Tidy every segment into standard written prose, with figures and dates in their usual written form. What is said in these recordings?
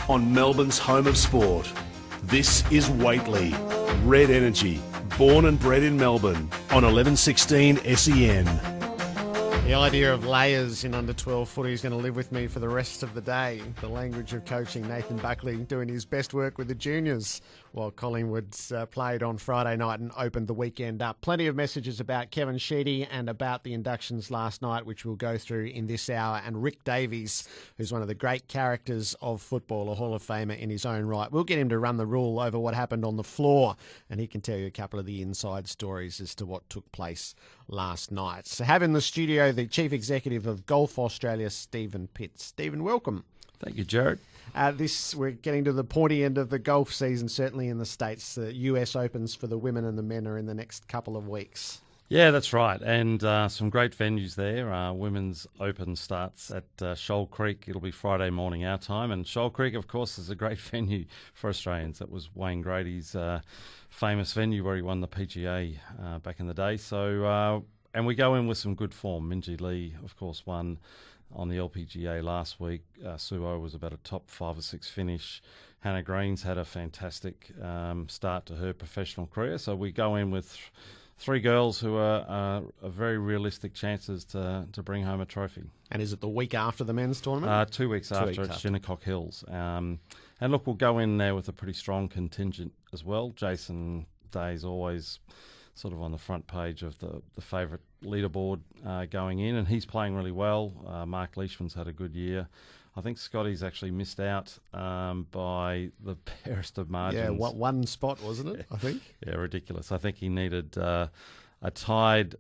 on Melbourne's home of sport. This is Whateley, Red Energy, born and bred in Melbourne on 1116 SEN. The idea of layers in under-12 footy is going to live with me for the rest of the day. The language of coaching, Nathan Buckley doing his best work with the juniors while Collingwood played on Friday night and opened the weekend up. Plenty of messages about Kevin Sheedy and about the inductions last night, which we'll go through in this hour. And Rick Davies, who's one of the great characters of football, a Hall of Famer in his own right. We'll get him to run the rule over what happened on the floor, and he can tell you a couple of the inside stories as to what took place last night. So have in the studio the Chief Executive of Golf Australia, Stephen Pitt. Stephen, welcome. Thank you, Gerard. We're getting to the pointy end of the golf season, certainly in the States. The US Opens for the women and the men are in the next couple of weeks. Yeah, that's right. And some great venues there. Women's Open starts at Shoal Creek. It'll be Friday morning our time. And Shoal Creek, of course, is a great venue for Australians. That was Wayne Grady's famous venue where he won the PGA back in the day. So, and we go in with some good form. Minjee Lee, of course, won on the LPGA last week. Suo was about a top 5 or 6 finish. Hannah Green's had a fantastic start to her professional career. So we go in with three girls who are very realistic chances to bring home a trophy. And is it the week after the men's tournament? 2 weeks after at Shinnecock Hills. And look, we'll go in there with a pretty strong contingent as well. Jason Day's always sort of on the front page of the favourite leaderboard going in, and he's playing really well. Mark Leishman's had a good year. I think Scotty's actually missed out by the barest of margins. Yeah, one spot, wasn't it, I think? Yeah, ridiculous. I think he needed a tied.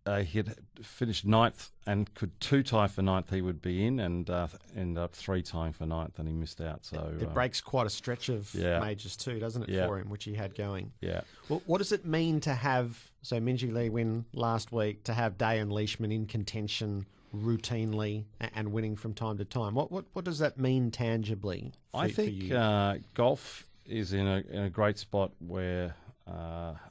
He had finished 9th and could 2-tie for 9th. He would be in, and ended up 3-tying for 9th, and he missed out. So it breaks quite a stretch of majors too, doesn't it, for him, which he had going. Yeah. Well, what does it mean to have Minjee Lee win last week, to have Day and Leishman in contention routinely and winning from time to time? What does that mean tangibly for, I think for you? Golf is in a great spot where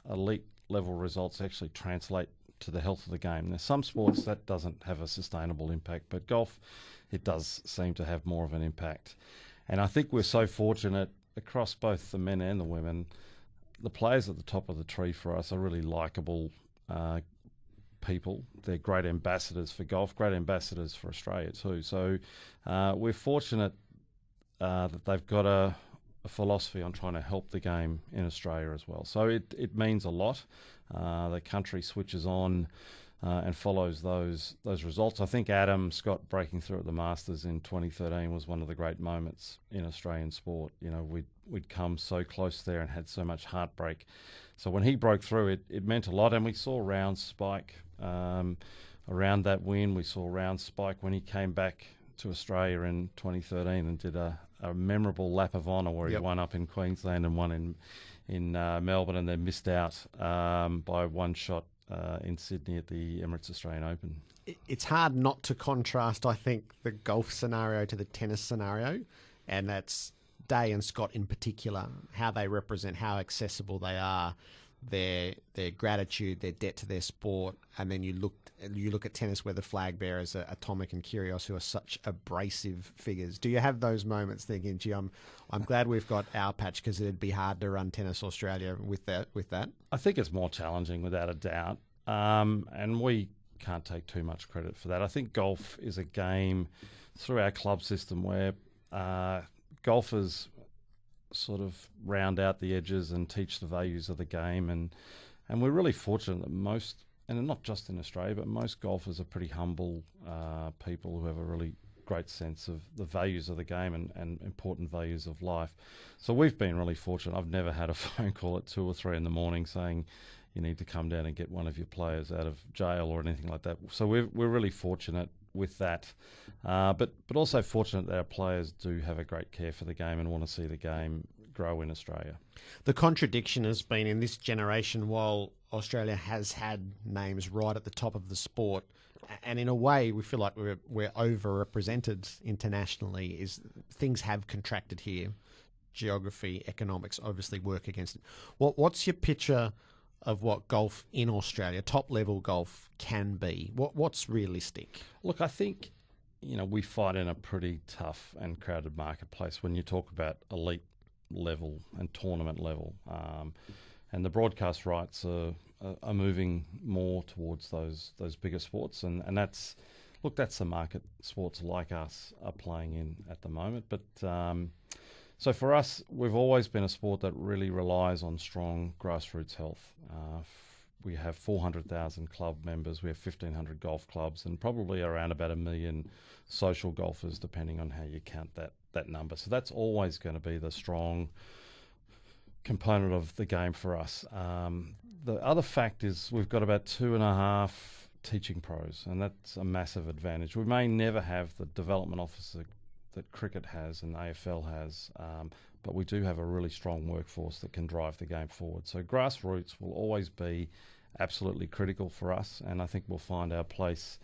elite level results actually translate to the health of the game. There's some sports that doesn't have a sustainable impact, but golf, it does seem to have more of an impact. And I think we're so fortunate across both the men and the women. The players at the top of the tree for us are really likeable people. They're great ambassadors for golf, great ambassadors for Australia too. So we're fortunate that they've got a philosophy on trying to help the game in Australia as well. So it means a lot. The country switches on and follows those results. I think Adam Scott breaking through at the Masters in 2013 was one of the great moments in Australian sport. You know, we'd come so close there and had so much heartbreak. So when he broke through, it meant a lot, and we saw rounds spike around that win. We saw rounds spike when he came back to Australia in 2013 and did a memorable lap of honour where he won up in Queensland and won in Melbourne, and then missed out by one shot in Sydney at the Emirates Australian Open. It's hard not to contrast, I think, the golf scenario to the tennis scenario, and that's Day and Scott in particular, how they represent, how accessible they are, their gratitude, their debt to their sport, and then you look at tennis where the flag bearers are Tomic and Kyrgios, who are such abrasive figures. Do you have those moments thinking, gee, I'm glad we've got our patch, because it'd be hard to run Tennis Australia with that? I think it's more challenging without a doubt, and we can't take too much credit for that. I think golf is a game through our club system where golfers sort of round out the edges and teach the values of the game, and we're really fortunate that most, and not just in Australia, but most golfers are pretty humble people who have a really great sense of the values of the game and important values of life. So we've been really fortunate. I've never had a phone call at 2 or 3 in the morning saying you need to come down and get one of your players out of jail or anything like that. So we're really fortunate with that, but also fortunate that our players do have a great care for the game and want to see the game grow in Australia. The contradiction has been in this generation, while Australia has had names right at the top of the sport, and in a way we feel like we're overrepresented internationally, is things have contracted here. Geography, economics obviously work against it. What's your picture of what golf in Australia, top level golf, can be? What's realistic? Look, I think we fight in a pretty tough and crowded marketplace when you talk about elite level and tournament level. And the broadcast rights are moving more towards those bigger sports, and that's the market sports like us are playing in at the moment. But so for us, we've always been a sport that really relies on strong grassroots health. We have 400,000 club members, we have 1,500 golf clubs, and probably around about 1 million social golfers, depending on how you count that number. So that's always going to be the strong component of the game for us. The other fact is we've got about 2.5 teaching pros, and that's a massive advantage. We may never have the development officer that cricket has and AFL has, but we do have a really strong workforce that can drive the game forward. So grassroots will always be absolutely critical for us, and I think we'll find our place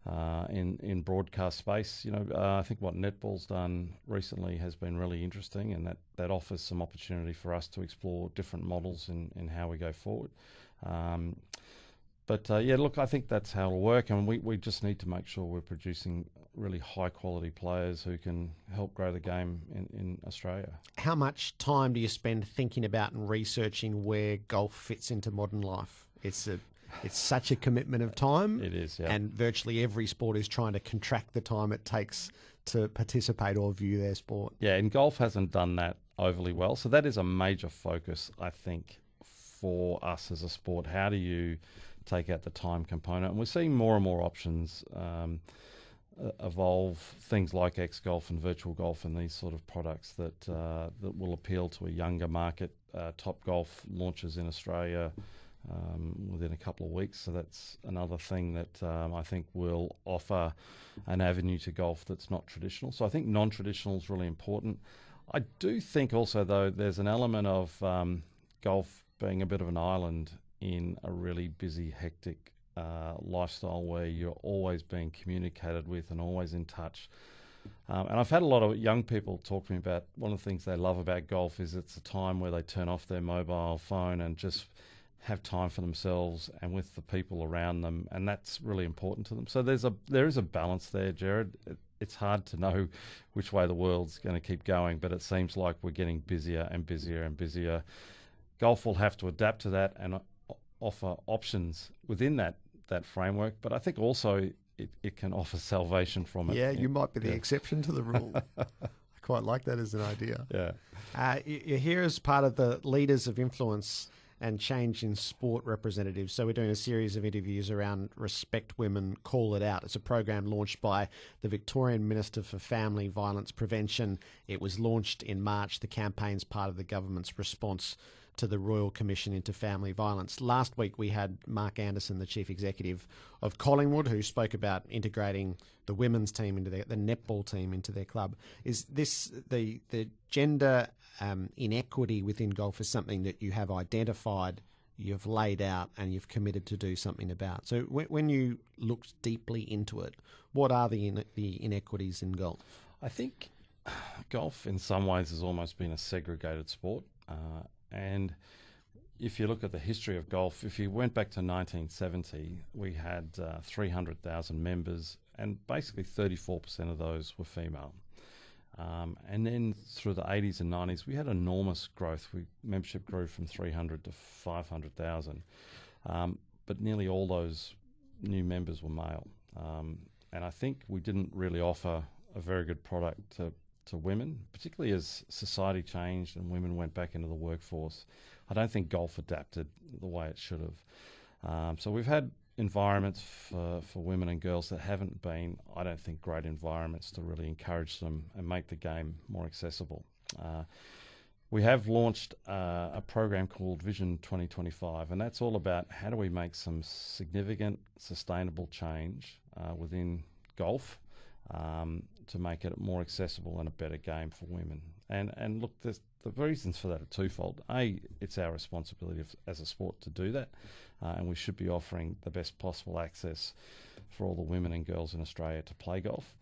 in broadcast space. I think what netball's done recently has been really interesting, and that offers some opportunity for us to explore different models in how we go forward. But I think that's how it'll work, and we just need to make sure we're producing really high quality players who can help grow the game in Australia. How much time do you spend thinking about and researching where golf fits into modern life? It's such a commitment of time. It is, yeah. And virtually every sport is trying to contract the time it takes to participate or view their sport. Yeah, and golf hasn't done that overly well. So that is a major focus, I think, for us as a sport. How do you take out the time component? And we're seeing more and more options evolve, things like X-Golf and virtual golf and these sort of products that will appeal to a younger market. Top Golf launches in Australia within a couple of weeks, so that's another thing that I think will offer an avenue to golf that's not traditional. So I think non-traditional is really important. I do think also, though, there's an element of golf being a bit of an island in a really busy, hectic lifestyle where you're always being communicated with and always in touch. And I've had a lot of young people talk to me about one of the things they love about golf is it's a time where they turn off their mobile phone and just have time for themselves and with the people around them, and that's really important to them. So there is a balance there, Gerard. It's hard to know which way the world's going to keep going, but it seems like we're getting busier and busier and busier. Golf will have to adapt to that and offer options within that framework, but I think also it can offer salvation from it. Yeah, you might be the exception to the rule. I quite like that as an idea. Yeah. You're here as part of the Leaders of Influence and Change in Sport representatives. So we're doing a series of interviews around Respect Women, Call It Out. It's a program launched by the Victorian Minister for Family Violence Prevention. It was launched in March. The campaign's part of the government's response to the Royal Commission into Family Violence. Last week we had Mark Anderson, the Chief Executive of Collingwood, who spoke about integrating the women's team into the netball team into their club. Is this the gender inequity within golf is something that you have identified, you've laid out, and you've committed to do something about? So when you looked deeply into it, what are the inequities in golf? I think golf in some ways has almost been a segregated sport. And if you look at the history of golf, if you went back to 1970, we had 300,000 members, and basically 34% of those were female. And then through the 80s and 90s, we had enormous growth. Membership grew from 300 to 500,000. But nearly all those new members were male. And I think we didn't really offer a very good product to women, particularly as society changed and women went back into the workforce. I don't think golf adapted the way it should have. So we've had environments for women and girls that haven't been, I don't think, great environments to really encourage them and make the game more accessible. We have launched a program called Vision 2025, and that's all about how do we make some significant, sustainable change within golf to make it more accessible and a better game for women. And look, the reasons for that are twofold. A, it's our responsibility as a sport to do that, and we should be offering the best possible access for all the women and girls in Australia to play golf.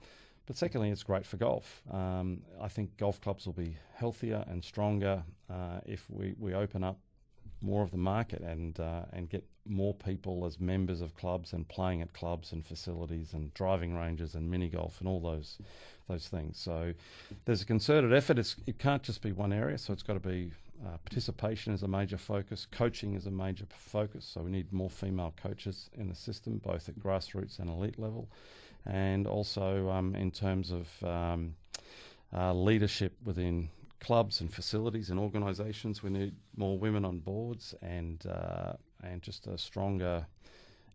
But secondly, it's great for golf. I think golf clubs will be healthier and stronger if we open up more of the market and get more people as members of clubs and playing at clubs and facilities and driving ranges and mini golf and all those things. So there's a concerted effort. It can't just be one area, so it's got to be participation is a major focus, coaching is a major focus, so we need more female coaches in the system, both at grassroots and elite level, and also in terms of leadership within clubs and facilities and organisations. We need more women on boards and just a stronger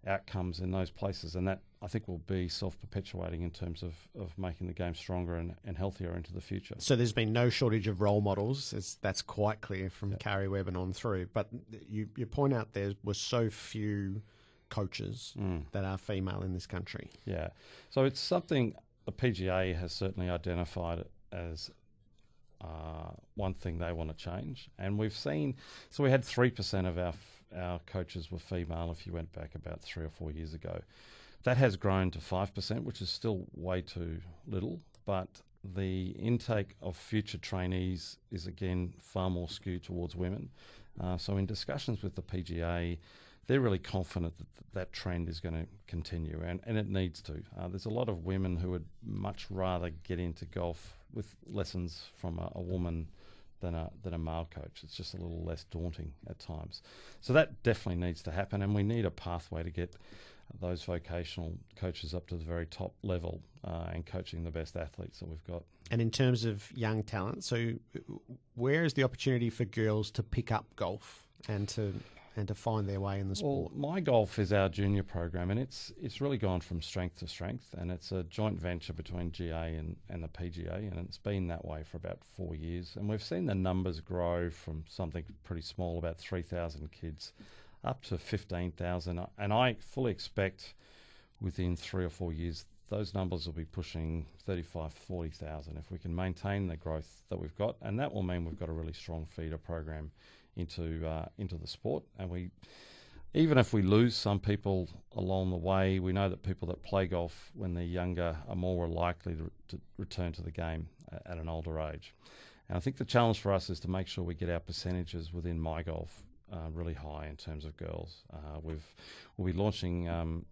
outcomes in those places, and that I think will be self-perpetuating in terms of making the game stronger and healthier into the future. So there's been no shortage of role models, that's quite clear from Carrie Webb and on through, but you point out there were so few coaches that are female in this country. Yeah. So it's something the PGA has certainly identified it as one thing they want to change, and we've seen. So we had 3% of our coaches were female if you went back about 3 or 4 years ago. That has grown to 5%, which is still way too little, but the intake of future trainees is again far more skewed towards women. So in discussions with the PGA, they're really confident that trend is going to continue, and it needs to. There's a lot of women who would much rather get into golf with lessons from a woman than a male coach. It's just a little less daunting at times. So that definitely needs to happen, and we need a pathway to get those vocational coaches up to the very top level and coaching the best athletes that we've got. And in terms of young talent, so where is the opportunity for girls to pick up golf and to find their way in the sport? Well, My Golf is our junior program, and it's really gone from strength to strength, and it's a joint venture between GA and the PGA, and it's been that way for about 4 years. And we've seen the numbers grow from something pretty small, about 3,000 kids, up to 15,000. And I fully expect within 3 or 4 years, those numbers will be pushing 35, 40,000 if we can maintain the growth that we've got. And that will mean we've got a really strong feeder program into the sport. And even if we lose some people along the way, we know that people that play golf when they're younger are more likely to return to the game at an older age. And I think the challenge for us is to make sure we get our percentages within My Golf really high in terms of girls. We'll be launching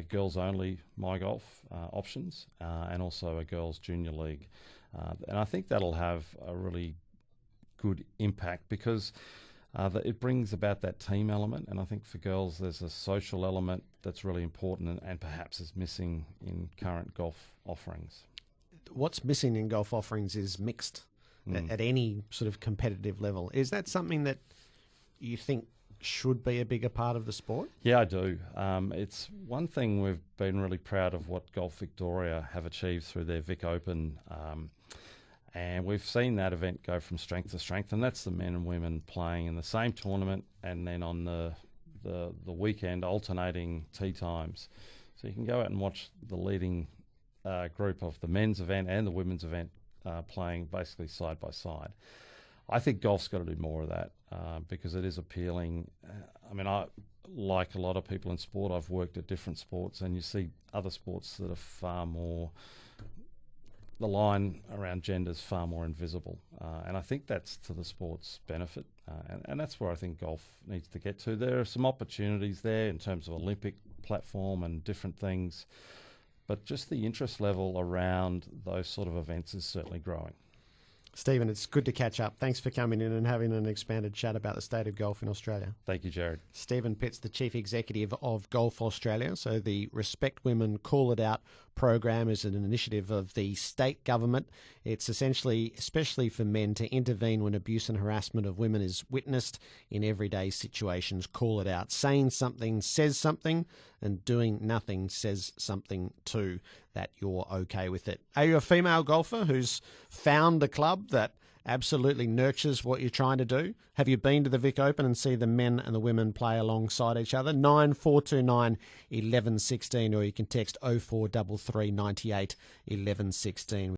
girls only My Golf options and also a girls junior league. And I think that'll have a really good impact because it brings about that team element, and I think for girls there's a social element that's really important and perhaps is missing in current golf offerings. What's missing in golf offerings is mixed at any sort of competitive level. Is that something that you think should be a bigger part of the sport? Yeah, I do. It's one thing we've been really proud of what Golf Victoria have achieved through their Vic Open. And we've seen that event go from strength to strength, and that's the men and women playing in the same tournament and then on the weekend alternating tee times. So you can go out and watch the leading group of the men's event and the women's event playing basically side by side. I think golf's got to do more of that because it is appealing. I like a lot of people in sport, I've worked at different sports, and you see other sports that are far more, the line around gender is far more invisible. And I think that's to the sport's benefit. And that's where I think golf needs to get to. There are some opportunities there in terms of Olympic platform and different things, but just the interest level around those sort of events is certainly growing. Stephen, it's good to catch up. Thanks for coming in and having an expanded chat about the state of golf in Australia. Thank you, Gerard. Stephen Pitt's the Chief Executive of Golf Australia. So the Respect Women, Call It Out program is an initiative of the state government. It's essentially, especially for men, to intervene when abuse and harassment of women is witnessed in everyday situations. Call it out. Saying something says something, and doing nothing says something too, that you're okay with it. Are you a female golfer who's found the club that absolutely nurtures what you're trying to do? Have you been to the Vic Open and see the men and the women play alongside each other? 9429 1116, or you can text 0433 98 1116.